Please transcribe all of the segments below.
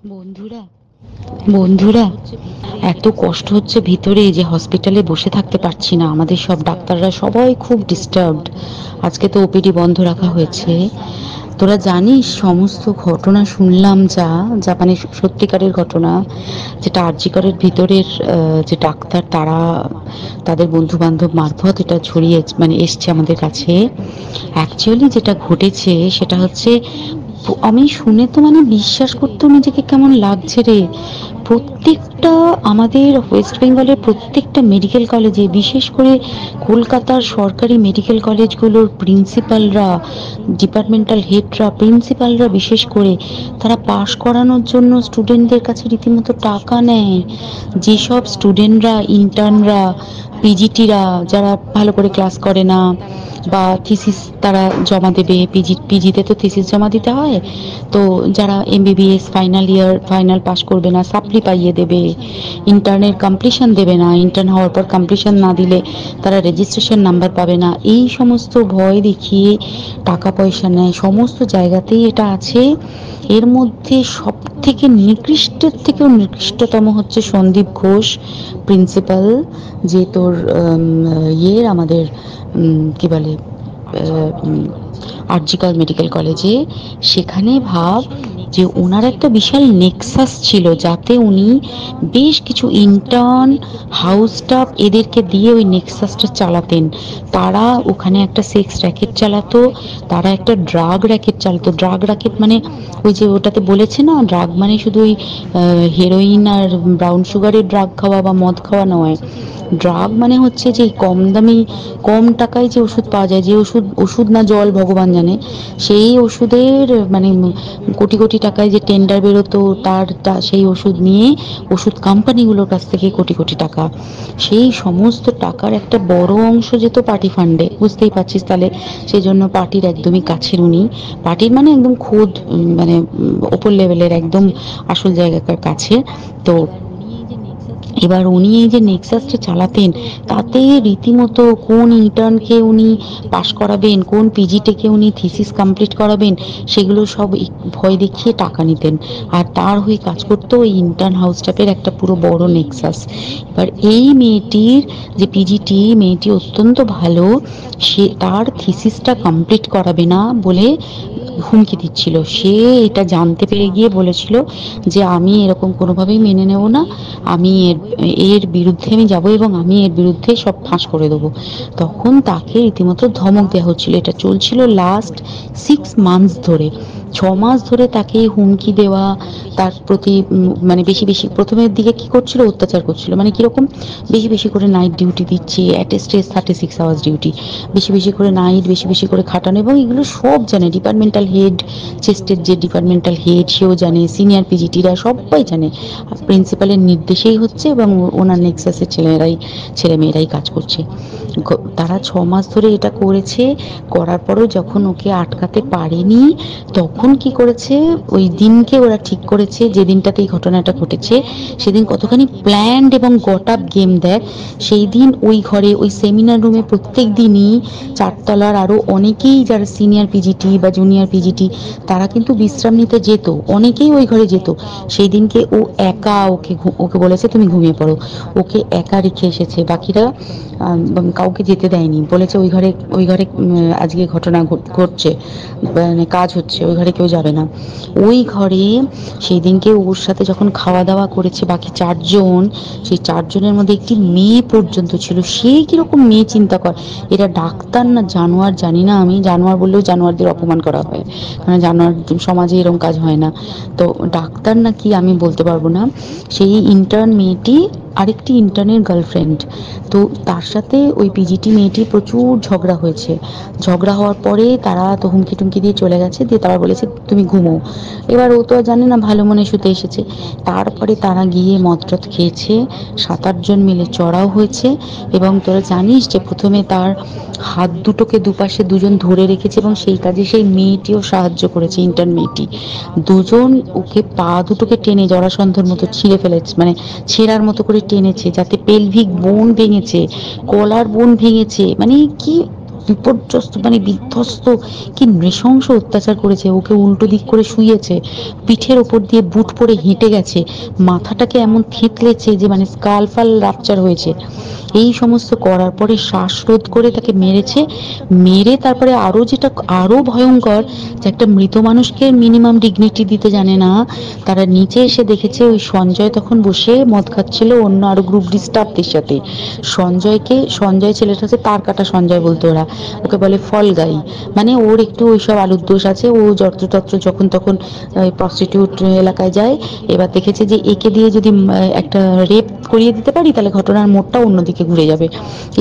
বন্ধুরা বন্ধুরা এত কষ্ট হচ্ছে ভিতরে যে হসপিটালে বসে থাকতে পারছি না। আমাদের সব ডাক্তাররা সবাই খুব ডিস্টার্বড। আজকে তো ওপিডি বন্ধ রাখা হয়েছে। তোরা জানিস সমস্ত ঘটনা শুনলাম, যা মানে সত্যিকারের ঘটনা, যেটা আরজিকরের ভিতরের যে ডাক্তার তারা তাদের বন্ধু বান্ধব মারফত এটা ছড়িয়ে মানে এসছে আমাদের কাছে। অ্যাকচুয়ালি যেটা ঘটেছে সেটা হচ্ছে, আমি শুনে তো মানে বিশ্বাস করতেও নিজেকে কেমন লাগছে রে। প্রত্যেকটা আমাদের ওয়েস্ট বেঙ্গলের প্রত্যেকটা মেডিকেল কলেজে, বিশেষ করে কলকাতার সরকারি মেডিকেল কলেজগুলোর প্রিন্সিপালরা, ডিপার্টমেন্টাল হেডরা, প্রিন্সিপালরা বিশেষ করে, তারা পাশ করানোর জন্য স্টুডেন্টদের কাছে রীতিমতো টাকা নেয়। যেসব স্টুডেন্টরা, ইন্টার্নরা, পিজিটিরা যারা ভালো করে ক্লাস করে না বা থিসিস তারা জমা দেবে, পিজিতে তো থিসিস জমা দিতে হয়, তো যারা MBBS final year final pass করবে না সাপ্লি পাইয়ে দেবে, ইন্টার্নের কমপ্লিশন দেবে না, ইন্টার্ন হওয়ার পর কমপ্লিশন না দিলে তারা রেজিস্ট্রেশন নাম্বার পাবে না, এই সমস্ত ভয় দেখিয়ে টাকা পয়সা নেয়। সমস্ত জায়গাতেই এটা আছে। এর মধ্যে সব থেকে নিকৃষ্টের থেকেও নিকৃষ্টতম হচ্ছে সন্দীপ ঘোষ, প্রিন্সিপাল, যে তোর আমাদের কি বলে আরজিকর মেডিকেল কলেজে। সেখানে ভাব যে ওনার একটা বিশাল নেক্সাস ছিল, যাতে উনি বেশ কিছু ইন্টার্ন, হাউস স্টাফ এদেরকে দিয়ে ওই নেক্সাসটা চালাতেন। তারা ওখানে একটা সেক্স র্যাকেট চালাতো, তারা একটা ড্রাগ র্যাকেট চালাতো। ড্রাগ র্যাকেট মানে ওই যে ওটাতে বলেছে না, ড্রাগ মানে শুধু ওই হেরোইন আর ব্রাউন সুগারের ড্রাগ খাওয়া বা মদ খাওয়া নয়। ড্রাগ মানে হচ্ছে যে কম দামি, কম টাকায় যে ওষুধ পাওয়া যায়, যে ওষুধ, ওষুধ না জল ভগবান জানে, সেই ওষুধের মানে কোটি কোটি টাকায় যে টেন্ডার বেরোতো, সেই ওষুধ নিয়ে ওষুধ কোম্পানিগুলোর কাছ থেকে কোটি কোটি টাকা, সেই সমস্ত টাকার একটা বড় অংশ যেত পার্টি ফান্ডে। বুঝতেই পারছিস তাহলে। সেই জন্য পার্টির একদমই কাছের উনি, পার্টির মানে একদম খোদ মানে ওপর লেভেলের একদম আসল জায়গাকার কাছে। তো এবার উনি এই যে নেক্সাসটা চালাতেন, তাতে রীতিমতো কোন ইন্টার্নকে উনি পাশ করাবেন, কোন পিজিটিকে উনি থিসিস কমপ্লিট করাবেন, সেগুলো সব ভয় দেখিয়ে টাকা নিতেন। আর তার হয়ে কাজ করতো ওই ইন্টার্ন হাউস স্টাফের একটা পুরো বড় নেক্সাস। এবার এই মেয়েটির যে পিজিটি, মেয়েটি অত্যন্ত ভালো, সে তার থিসিসটা কমপ্লিট করাবে না বলে হুমকি দিচ্ছিল। সে এটা জানতে পেরে গিয়ে বলেছিল যে আমি এরকম কোনোভাবেই মেনে নেব না, আমি এর বিরুদ্ধে আমি যাব এবং আমি এর বিরুদ্ধে সব ফাঁস করে দেবো। তখন তাকে রীতিমতো ধমক দেওয়া হচ্ছিল। এটা চলছিল লাস্ট 6 মান্থস ধরে, 6 মাস ধরে তাকে হুমকি দেওয়া, তার প্রতি মানে বেশি বেশি প্রথমের দিকে কি করছিল, অত্যাচার করছিল। মানে কিরকম, বেশি বেশি করে নাইট ডিউটি দিচ্ছে, at a stress 36 hours duty, বেশি বেশি করে নাইট, বেশি বেশি করে খাটানো। এবং এগুলো সব জানে ডিপার্টমেন্টাল হেড, চেস্টের যে ডিপার্টমেন্টাল হেড সেও জানে, সিনিয়র পিজিটিরা সবাই জানে। প্রিন্সিপালের নির্দেশেই হচ্ছে এবং ওনার নেক্সাসের ছেলেমেয়েরাই কাজ করছে। তারা 6 মাস ধরে এটা করেছে। করার পরও যখন ওকে আটকাতে পারেনি, তখন কি করেছে, ওই দিনকে ওরা ঠিক করেছে, যে দিনটাতে এই ঘটনাটা ঘটেছে, সেদিন কতখানি প্ল্যান্ড এবং গট আপ গেম দেখ। সেই দিন ওই ঘরে, ওই সেমিনার রুমে প্রত্যেক দিনই চারতলার আরো অনেকেই যারা সিনিয়র পিজিটি বা জুনিয়র পিজিটি, তারা কিন্তু বিশ্রাম নিতে যেত, অনেকেই ওই ঘরে যেত। সেই দিনকে ও একা, ওকে বলেছে তুমি ঘুমিয়ে পড়ো, ওকে একা রেখে এসেছে। বাকিরা কাউকে যেতে দেয়নি, বলেছে ওই ঘরে আজকে ঘটনা ঘটছে, মানে কাজ হচ্ছে, ওই ঘরে কেউ যাবে না। ওই ঘরে সেই দিনকে ওর সাথে যখন খাওয়া দাওয়া করেছে বাকি 4 জন, সেই 4 জনের মধ্যে একটি মেয়ে পর্যন্ত ছিল। সে কিরকম মেয়ে চিন্তা কর, এরা ডাক্তার না জানোয়ার জানি না, আমি জানোয়ার বললেও জানোয়ারদের অপমান করা হয়, কারণ জানোয়ার সমাজে এরকম কাজ হয় না। তো ডাক্তার না কি আমি বলতে পারবো না। সেই ইন্টার্ন মেয়েটি আরেকটি ইন্টার্নের গার্লফ্রেন্ড। তো তার সাথে ওই পিজিটি মেয়েটি প্রচুর ঝগড়া হয়েছে। ঝগড়া হওয়ার পরে তারা তো হুমকি টুমকি দিয়ে চলে গেছে, দিয়ে তারা বলেছে তুমি ঘুমো। এবার ও তো আর জানে না, ভালো মনে শুতে এসেছে। তারপরে তারা গিয়ে মদটদ খেয়েছে, 7-8 জন মিলে চড়াও হয়েছে। এবং তোরা জানিস যে প্রথমে তার হাত দুটোকে দুপাশে 2 জন ধরে রেখেছে, এবং সেই কাজে সেই মেয়েটিও সাহায্য করেছে, ইন্টার্ন মেয়েটি। 2 জন ওকে পা দুটোকে টেনে জরাসন্ধের মতো ছিঁড়ে ফেলেছে, মানে ছেঁড়ার মতো করে টেনেছে, যাতে পেলভিক বোন ভেঙেছে, কলার বোন ভেঙেছে। মানে কি বিপর্যস্ত মানে বিধ্বস্ত, কি নৃশংস অত্যাচার করেছে। ওকে উল্টো দিক করে শুইয়েছে, পিঠের ওপর দিয়ে বুট পরে হেঁটে গেছে, মাথাটাকে এমন থেতলেছে যে মানে স্কাল ফাল রাপচার হয়েছে। এই সমস্ত করার পরে শ্বাসরোধ করে তাকে মেরেছে। মেরে তারপরে আরো যেটা আরো ভয়ঙ্কর, যে একটা মৃত মানুষকে মিনিমাম ডিগনিটি দিতে জানে না, তারা নিচে এসে দেখেছে ওই সঞ্জয় তখন বসে মদ খাচ্ছিল অন্য আরো গ্রুপ ডি স্টাফদের সাথে। সঞ্জয় ছেলেটা হচ্ছে তার কাটা সঞ্জয় বলতো ওরা, ওকে বলে ফল গাই। মানে ওর একটু ওইসব আলুর দোষ আছে, ও যত্রতত্র যখন তখন প্রস্টিটিউট এলাকায় যায়। এবার দেখেছে যে একে দিয়ে যদি একটা রেপ করিয়ে দিতে পারি তাহলে ঘটনার মোড়টা অন্যদিকে ঘুরে যাবে।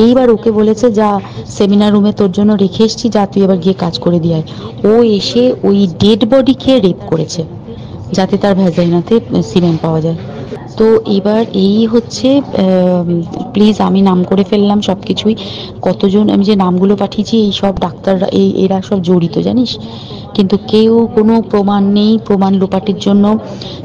এইবার ওকে বলেছে, যা সেমিনার রুমে তোর জন্য রেখে এসছি, যা তুই এবার গিয়ে কাজ করে দিয়ে আয়। ও এসে ওই ডেড বডিকে রেপ করেছে যাতে তার ভ্যাজাইনাতে সিমেন্ট পাওয়া যায়। তো এবার এই হচ্ছে, প্লিজ আমি নাম করে ফেললাম সব কিছুই। কতজন আমি যে নামগুলো পাঠিয়েছি, এই সব ডাক্তাররা এরা সব জড়িত জানিস, কিন্তু কেউ কোনো প্রমাণ নেই। প্রমাণ লোপাটের জন্য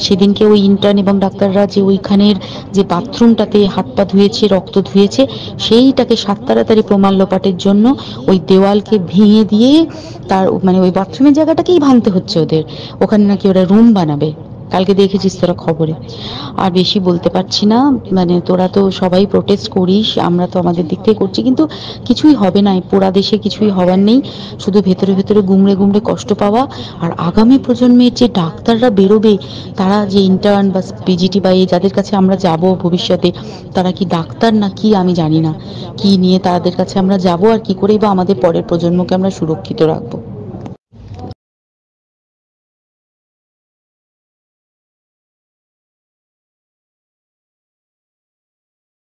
সেদিনকে ওই ইন্টার্ন এবং ডাক্তাররা যে ওইখানের যে বাথরুমটাতে হাত পা ধুয়েছে, রক্ত ধুয়েছে, সেইটাকে সাত তাড়াতাড়ি প্রমাণ লোপাটের জন্য ওই দেওয়ালকে ভেঙে দিয়ে তার মানে ওই বাথরুমের জায়গাটাকেই ভাঙতে হচ্ছে ওদের। ওখানে নাকি ওরা রুম বানাবে, কালকে দেখেছিস তোরা খবরে। আর বেশি বলতে পারছি না, মানে তোরা তো সবাই প্রোটেস্ট করিস, আমরা তো আমাদের দিক থেকে করছি, কিন্তু কিছুই হবে না। এই পোড়া দেশে কিছুই হবার নেই, শুধু ভেতরে ভেতরে গুমড়ে গুমড়ে কষ্ট পাওয়া। আর আগামী প্রজন্মের যে ডাক্তাররা বেরোবে, তারা যে ইন্টার্ন বা পিজিটি বা এই যাদের কাছে আমরা যাব ভবিষ্যতে, তারা কি ডাক্তার না কি আমি জানি না, কি নিয়ে তাদের কাছে আমরা যাব আর কি করেই বা আমাদের পরের প্রজন্মকে আমরা সুরক্ষিত রাখবো।